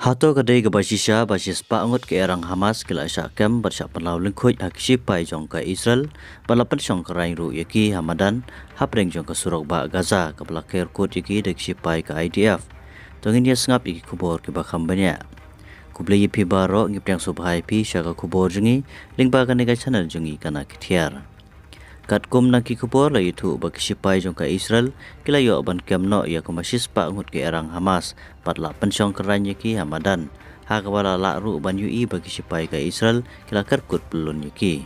Hato kadai ke basisha basis paangot ke erang Hamas kila syakem bersyak pelau lengkut hak sipai jong ke Israel balapan syong kerai ru yaki Hamadan hapreng jong ke surok ba Gaza ke belakir kut yaki dek sipai ke IDF tongin ya sengap yaki kubur ke bakam banyak kublai yipi baro ngiprang subhai pi syaka kubur jengi lingba kanega channel jengi kana kitiar Katkum naki kubur la itu bagi sipai jong ke Israel kila yo ban kemno ya kumasis pa ngut ke erang Hamas patla pensyong keran yaki Hamadan ha kawala la ru ban UI bagi sipai ke Israel kila kerkut pelun yaki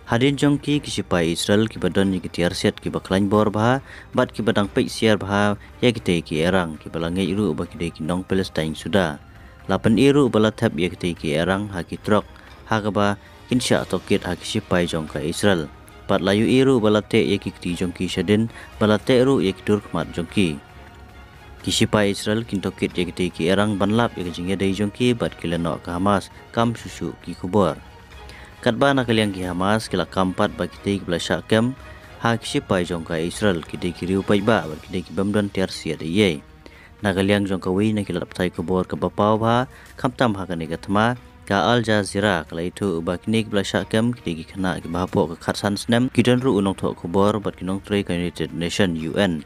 Hadin jong ki sipai Israel ki badon yaki tiar set ki baklain bor bah bat ki badang pek siar bah ya kita ki erang ki balangai ru bagi de ki nong Palestine sudah lapan iru bala tab ya kita ki erang ha ki trok ha kaba kinsya tokit ha ki sipai jong ke Israel Pat layu iru balate yaki kti jongki syadin balate ru yaki durkmat jongki. Kisipai Israel kintokit yaki ki erang banlap yaki jingya day jongki bat kileno ke Hamas kam susu ki kubur. Katba nakaliang ki Hamas kila kampat bagi tay kibla syakam ha kisipai jongka Israel kidai ki riu paiba bat kidai ki bamdan tiar siya day. Nakaliang jongka wi nakilap tay kubur ke bapau ba kamtam ha kaniga tama Ka Al Jazeera kala itu bakini kibla syakam kidigi kena ki bahapok ke khatsan snem kidan ru unong thok kubor bat kinong tre United Nation UN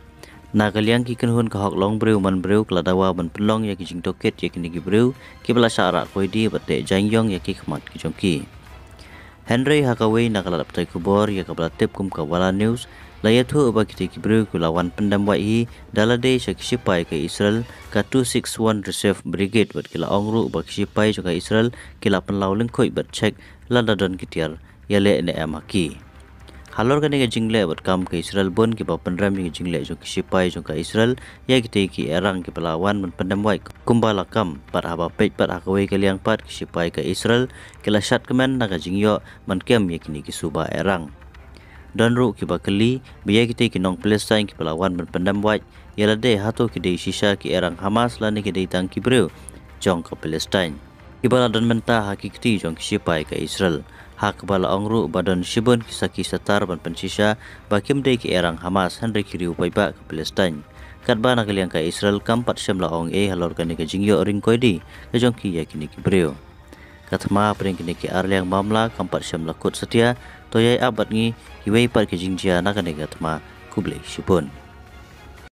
na kaliang ki kenhun ka hok long breu man breu kala dawa ban pelong ya ki jing toket ya kini ki breu kibla syara koidi batte jangyong ya ki khmat ki jongki Henry Hakaway na kala daptai kubor ya kabla tip kum ka wala news Layatu bagi ki breu kulawan pendam wai dalade syaki sipai ke Israel ka 261 Reserve Brigade bat kila ongru bagi sipai juga Israel kila penlau lengkoi bat cek ladadon kitiar yale ne amaki halor kan jingle bat kam ke Israel bon ki ba penram ni jingle jo ki sipai juga Israel ya ki erang ki pelawan men pendam wai kumbala kam pat haba pej pat Hakaway kaliang pat ki sipai ke Israel kila syat kemen naga jingyo man kem yakini ki suba erang dan ru ki bakali biya kita ki nong Palestine ki pelawan berpendam white yala de hato ki de shisha ki erang Hamas lani ki de tang ki breu jong ke Palestine ibala dan menta hakikti jong ki sipai ke Israel hak bala ongru badan shibun ki saki satar ban pensisha bakim de ki erang Hamas handre ki riu paiba ke Palestine katba na kaliang ka Israel kampat syamla ong halor kan ke jingyo ring koidi jong ki yakini ki breu Katma pering kini ki arliang mamla kampat syam lakut setia toyai abad ngi hiwei par ke jingjia na kani katma kublai shipun